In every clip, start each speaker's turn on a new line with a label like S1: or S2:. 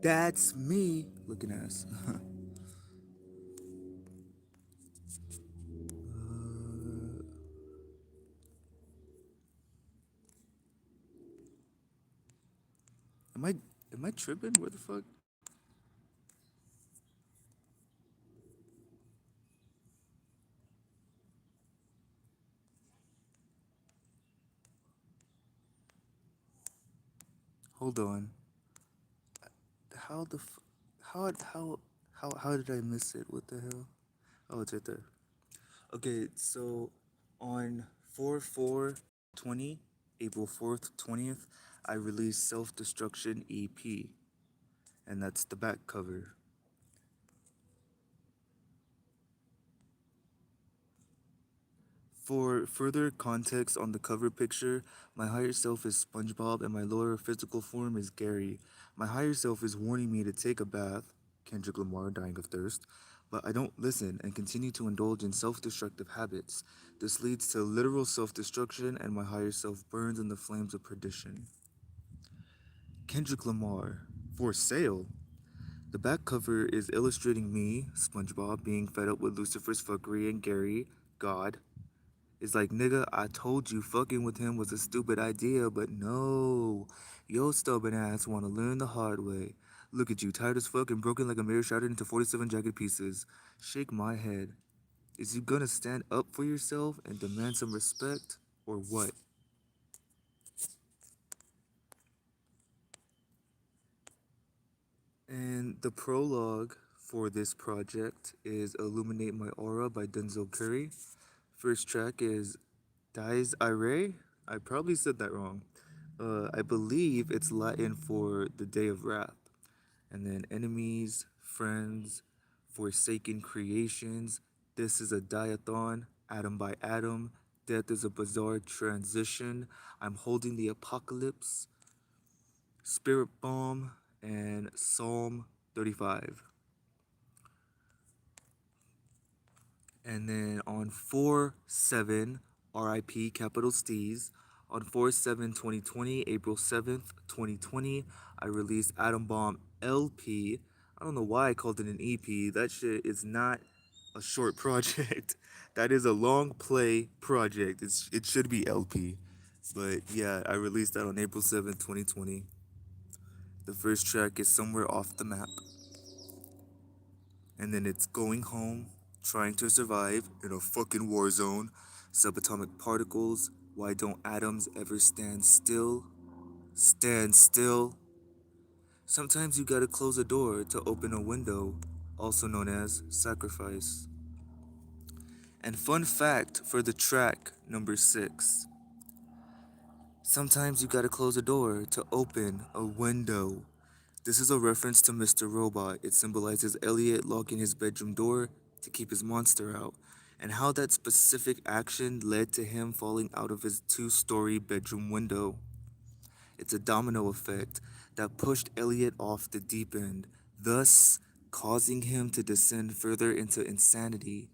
S1: That's me looking ass. am I am I tripping? Where the fuck? Hold on. How the f- how how did I miss it? What the hell? Oh, it's right there. Okay, so on 4/4/20, April 4th, 20th, I released Self Destruction EP, and that's the back cover. For further context on the cover picture, my higher self is SpongeBob and my lower physical form is Gary. My higher self is warning me to take a bath, Kendrick Lamar dying of thirst, but I don't listen and continue to indulge in self destructive habits. This leads to literal self destruction, and my higher self burns in the flames of perdition. Kendrick Lamar, for sale. The back cover is illustrating me, SpongeBob, being fed up with Lucifer's fuckery, and Gary, God, is like, nigga, I told you fucking with him was a stupid idea, but no. Yo stubborn ass wanna learn the hard way. Look at you, tired as fuck and broken like a mirror shattered into 47 jagged pieces. Shake my head. Is you gonna stand up for yourself and demand some respect, or what? And the prologue for this project is Illuminate My Aura by Denzel Curry. First track is Dies Irae. I probably said that wrong. I believe it's Latin for the day of wrath. And then enemies, friends, forsaken creations. This is a diathon, atom by atom. Death is a bizarre transition. I'm holding the apocalypse. Spirit Bomb and Psalm 35. And then on 4/7, RIP Capital Steez. On 4/7, 2020, April 7th, 2020, I released Atom Bomb LP. I don't know why I called it an EP. That shit is not a short project. That is a long play project. It should be LP. But yeah, I released that on April 7th, 2020. The first track is Somewhere Off the Map. And then it's Going Home, Trying to Survive in a Fucking War Zone, Subatomic Particles, Why Don't Atoms Ever Stand Still? Stand Still. Sometimes you gotta close a door to open a window, also known as Sacrifice. And fun fact for the track number 6. Sometimes you gotta close a door to open a window. This is a reference to Mr. Robot. It symbolizes Elliot locking his bedroom door to keep his monster out, and how that specific action led to him falling out of his 2-story bedroom window. It's a domino effect that pushed Elliot off the deep end, thus causing him to descend further into insanity.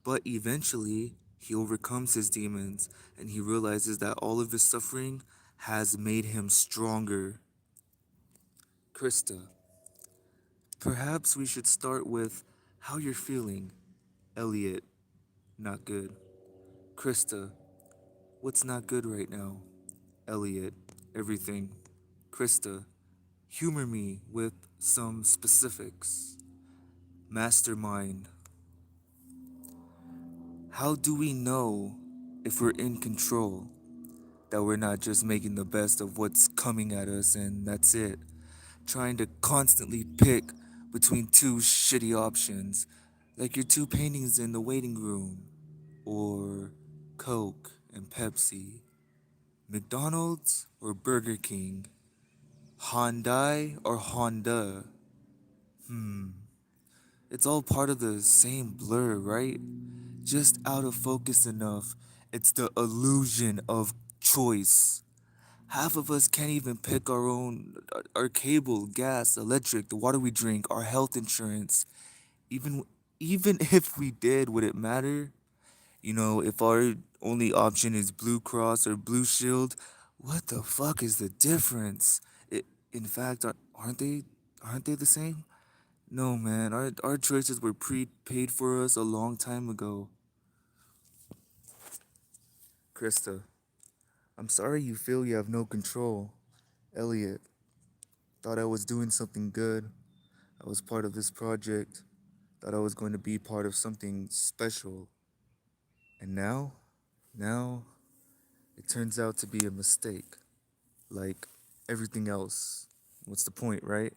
S1: But eventually, he overcomes his demons and he realizes that all of his suffering has made him stronger. Krista, perhaps we should start with how you're feeling. Elliot, not good. Krista, what's not good right now? Elliot, everything. Krista, humor me with some specifics. Mastermind, how do we know if we're in control? That we're not just making the best of what's coming at us and that's it. Trying to constantly pick between two shitty options, like your two paintings in the waiting room, or Coke and Pepsi, McDonald's or Burger King, Hyundai or Honda. Hmm, it's all part of the same blur, right? Just out of focus enough. It's the illusion of choice. Half of us can't even pick our own, our cable, gas, electric, the water we drink, our health insurance. Even even if we did, would it matter? You know, if our only option is Blue Cross or Blue Shield, what the fuck is the difference? In fact, aren't they? Aren't they the same? No, man. Our choices were prepaid for us a long time ago. Krista, I'm sorry you feel you have no control. Elliot, thought I was doing something good. I was part of this project. Thought I was going to be part of something special. And now, it turns out to be a mistake. Like everything else. What's the point, right?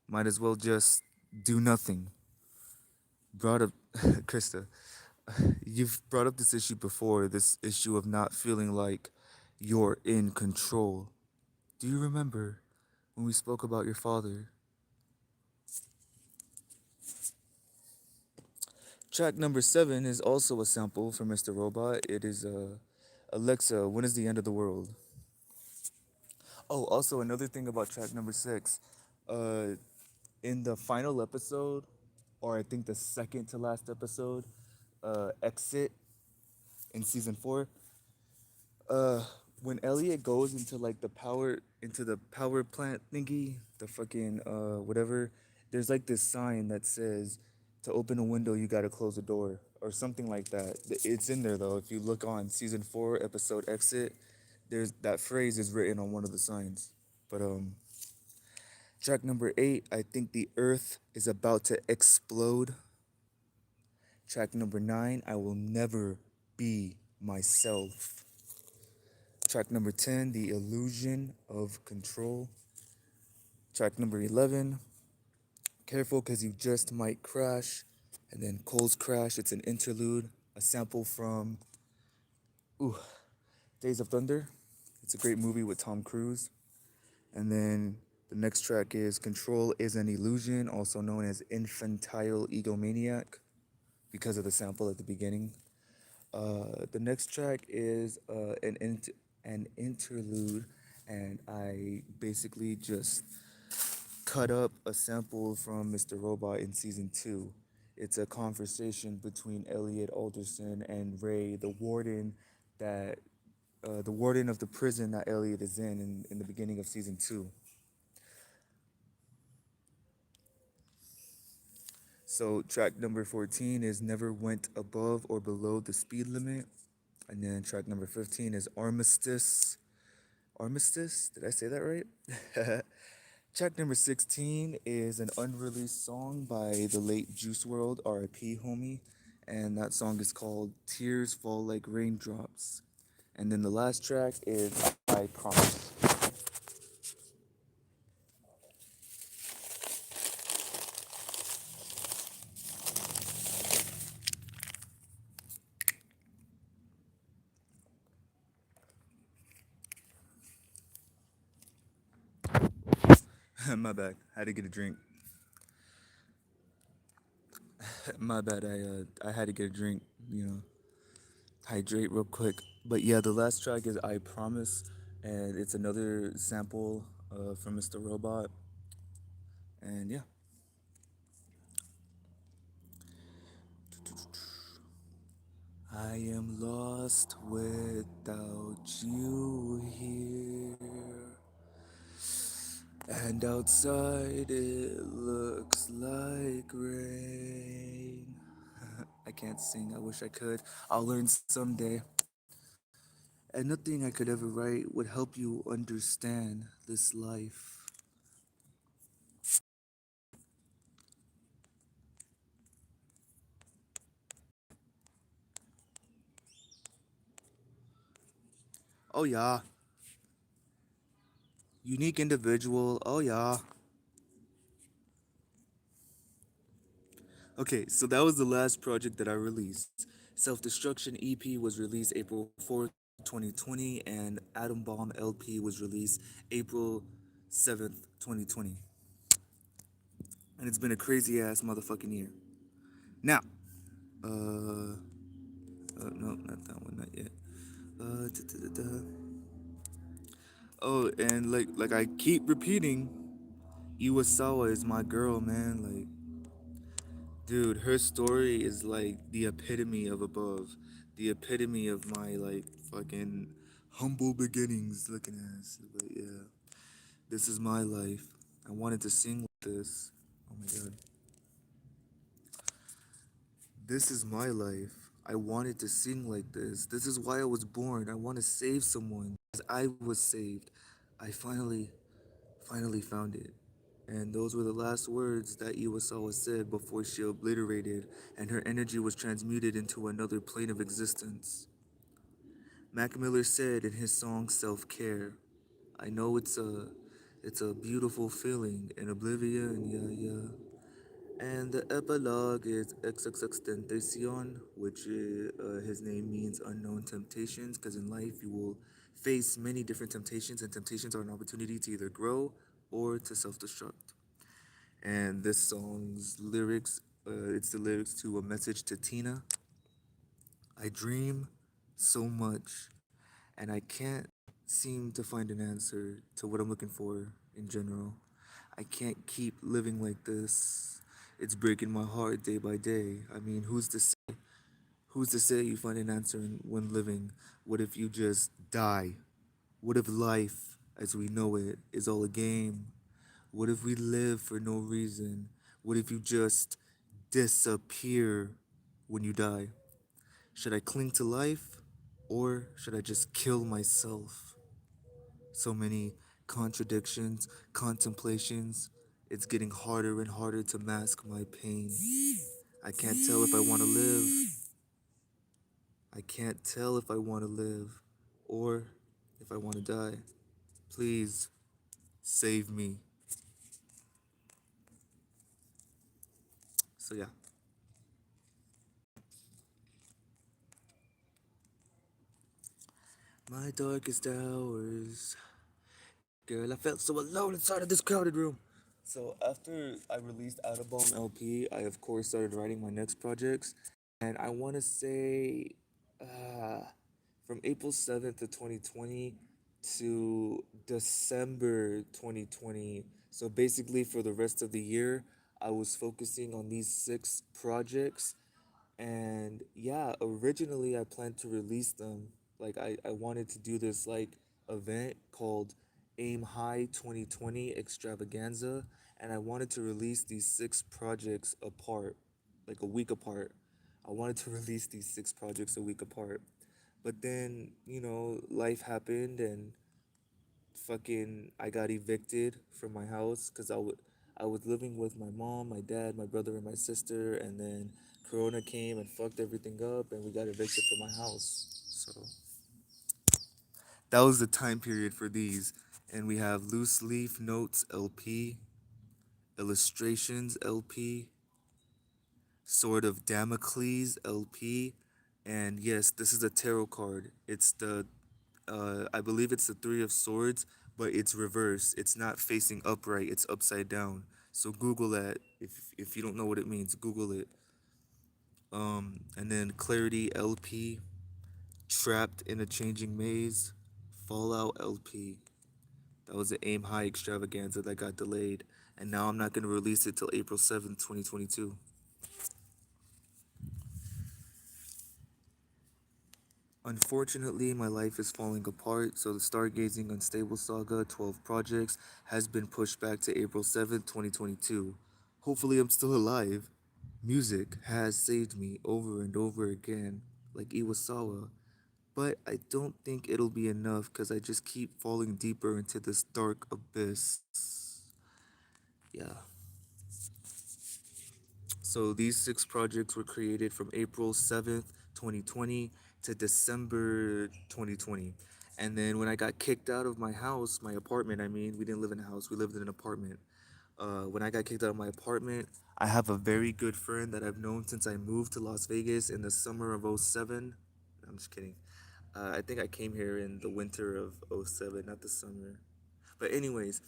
S1: Might as well just do nothing. Brought up, Krista, you've brought up this issue before, this issue of not feeling like you're in control. Do you remember when we spoke about your father? Track number 7 is also a sample from Mr. Robot. It is Alexa, when is the end of the world? Oh, also another thing about track number 6. Uh, in the final episode, or I think the second to last episode, Exit in season 4, uh when Elliot goes into like the power plant thingy, the fucking whatever, there's like this sign that says to open a window you gotta close a door or something like that. It's in there though. If you look on season 4 episode Exit, there's that phrase is written on one of the signs. But track number 8, I think the earth is about to explode. Track number 9, I will never be myself. Track number 10, The Illusion of Control. Track number 11, Careful because you just might crash. And then Cole's Crash, it's an interlude, a sample from ooh, Days of Thunder. It's a great movie with Tom Cruise. And then the next track is Control is an Illusion, also known as Infantile Egomaniac, because of the sample at the beginning. The next track is an interlude, and I basically just cut up a sample from Mr. Robot in season 2. It's a conversation between Elliot Alderson and Ray, that the warden of the prison that Elliot is in the beginning of season 2. So track number 14 is Never Went Above or Below the Speed Limit. And then track number 15 is Armistice. Armistice? Did I say that right? Track number 16 is an unreleased song by the late Juice World, RIP homie. And that song is called Tears Fall Like Raindrops. And then the last track is I Promise. My bad. I had to get a drink. My bad. I had to get a drink, you know, hydrate real quick. But yeah, the last track is I Promise. And it's another sample from Mr. Robot. And yeah. I am lost without you here. And outside it looks like rain. I can't sing, I wish I could. I'll learn someday. And nothing I could ever write would help you understand this life. Oh, yeah. Unique individual. Oh, yeah. Okay, so that was the last project that I released. Self Destruction EP was released April 4th, 2020, and Atom Bomb LP was released April 7th, 2020. And it's been a crazy ass motherfucking year. Now, uh, no, not that one, not yet. Da, da, da, da. Oh, and like I keep repeating, Iwasawa is my girl, man. Like, dude, her story is like the epitome of above, the epitome of my like fucking humble beginnings looking ass. But yeah, this is my life. I wanted to sing this. Oh my god. This is my life. I wanted to sing like this. This is why I was born. I want to save someone. As I was saved, I finally found it. And those were the last words that Iwasawa said before she obliterated and her energy was transmuted into another plane of existence. Mac Miller said in his song Self-Care, I know it's a beautiful feeling in oblivion, yeah, yeah. And the epilogue is XXXTentacion, which his name means unknown temptations, because in life you will face many different temptations, and temptations are an opportunity to either grow or to self destruct. And this song's lyrics, it's the lyrics to a message to Tina. I dream so much, and I can't seem to find an answer to what I'm looking for in general. I can't keep living like this. It's breaking my heart day by day. I mean, who's to say you find an answer when living? What if you just die? What if life, as we know it, is all a game? What if we live for no reason? What if you just disappear when you die? Should I cling to life or should I just kill myself? So many contradictions, contemplations. It's getting harder and harder to mask my pain. I can't tell if I want to live. I can't tell if I want to live or if I want to die. Please save me. So, yeah. My darkest hours. Girl, I felt so alone inside of this crowded room. So after I released Out of Bomb LP, I of course started writing my next projects, and I want to say, uh, from April 7th of 2020 to December 2020. So basically, for the rest of the year, I was focusing on these 6 projects, and yeah, originally I planned to release them. Like I wanted to do this like event called Aim High 2020 Extravaganza, and I wanted to release these 6 projects apart, like a week apart. I wanted to release these 6 projects a week apart. But then, life happened and fucking I got evicted from my house because I was living with my mom, my dad, my brother, and my sister, and then Corona came and fucked everything up, and we got evicted from my house. So that was the time period for these, and we have Loose Leaf Notes LP, Illustrations LP, Sword of Damocles LP, and yes, this is a tarot card. It's the I believe it's the Three of Swords, but it's reversed. It's not facing upright. It's upside down. So Google that if you don't know what it means. Google it. And then Clarity LP, Trapped in a Changing Maze, Fallout LP. That was an Aim High extravaganza that got delayed, and now I'm not gonna release it till April 7th, 2022. Unfortunately, my life is falling apart, so the Stargazing Unstable Saga 12 Projects has been pushed back to April 7th, 2022. Hopefully, I'm still alive. Music has saved me over and over again, like Iwasawa, but I don't think it'll be enough because I just keep falling deeper into this dark abyss. Yeah. So these 6 projects were created from April 7th, 2020 to December 2020. And then when I got kicked out of my house, my apartment, I mean, we didn't live in a house, we lived in an apartment. When I got kicked out of my apartment, I have a very good friend that I've known since I moved to Las Vegas in the summer of '07. I'm just kidding. I think I came here in the winter of '07, not the summer. But anyways,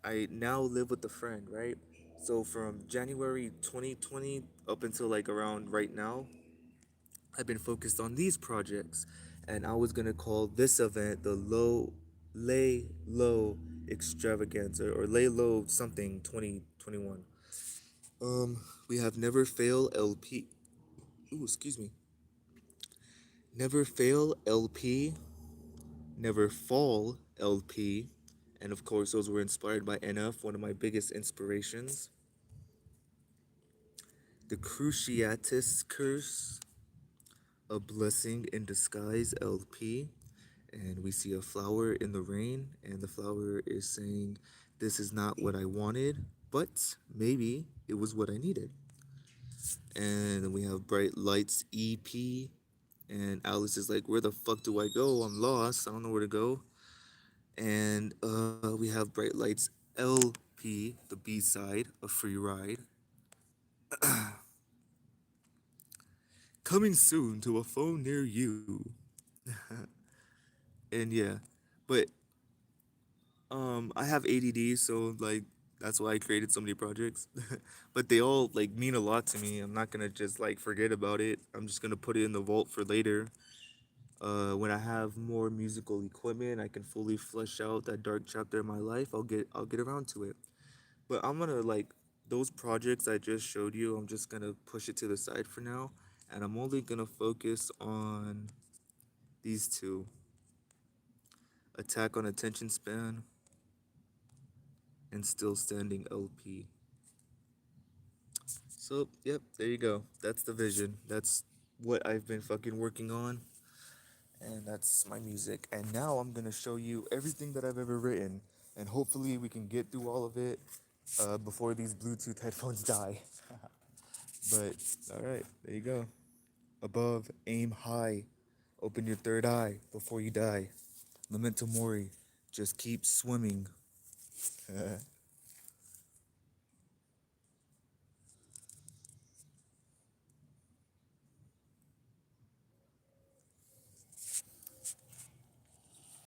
S1: I now live with a friend, right? So from January 2020 up until like around right now, I've been focused on these projects, and I was gonna call this event the Lay Low Extravaganza or Lay Low something 2021. We have Never Fail LP. Ooh, excuse me. Never Fail LP, Never Fall LP, And of course, those were inspired by NF, one of my biggest inspirations. The Cruciatus Curse, A Blessing in Disguise LP. And we see a flower in the rain, and the flower is saying, "This is not what I wanted, but maybe it was what I needed." And then we have Bright Lights EP, and Alice is like, "Where the fuck do I go? I'm lost. I don't know where to go." And we have Bright Lights LP, the B side, A Free Ride, coming soon to a phone near you. And yeah, but I have ADD, so like that's why I created so many projects. But they all like mean a lot to me. I'm not gonna just like forget about it. I'm just gonna put it in the vault for later. When I have more musical equipment, I can fully flesh out that dark chapter in my life. I'll get around to it. But I'm gonna like those projects I just showed you. I'm just gonna push it to the side for now, and I'm only gonna focus on these two: Attack on Attention Span and Still Standing LP. So, yep, there you go. That's the vision. That's what I've been fucking working on. And that's my music. And now I'm gonna show you everything that I've ever written. And hopefully we can get through all of it before these Bluetooth headphones die. But, alright, there you go. Above, aim high. Open your third eye before you die. Memento mori. Just keep swimming.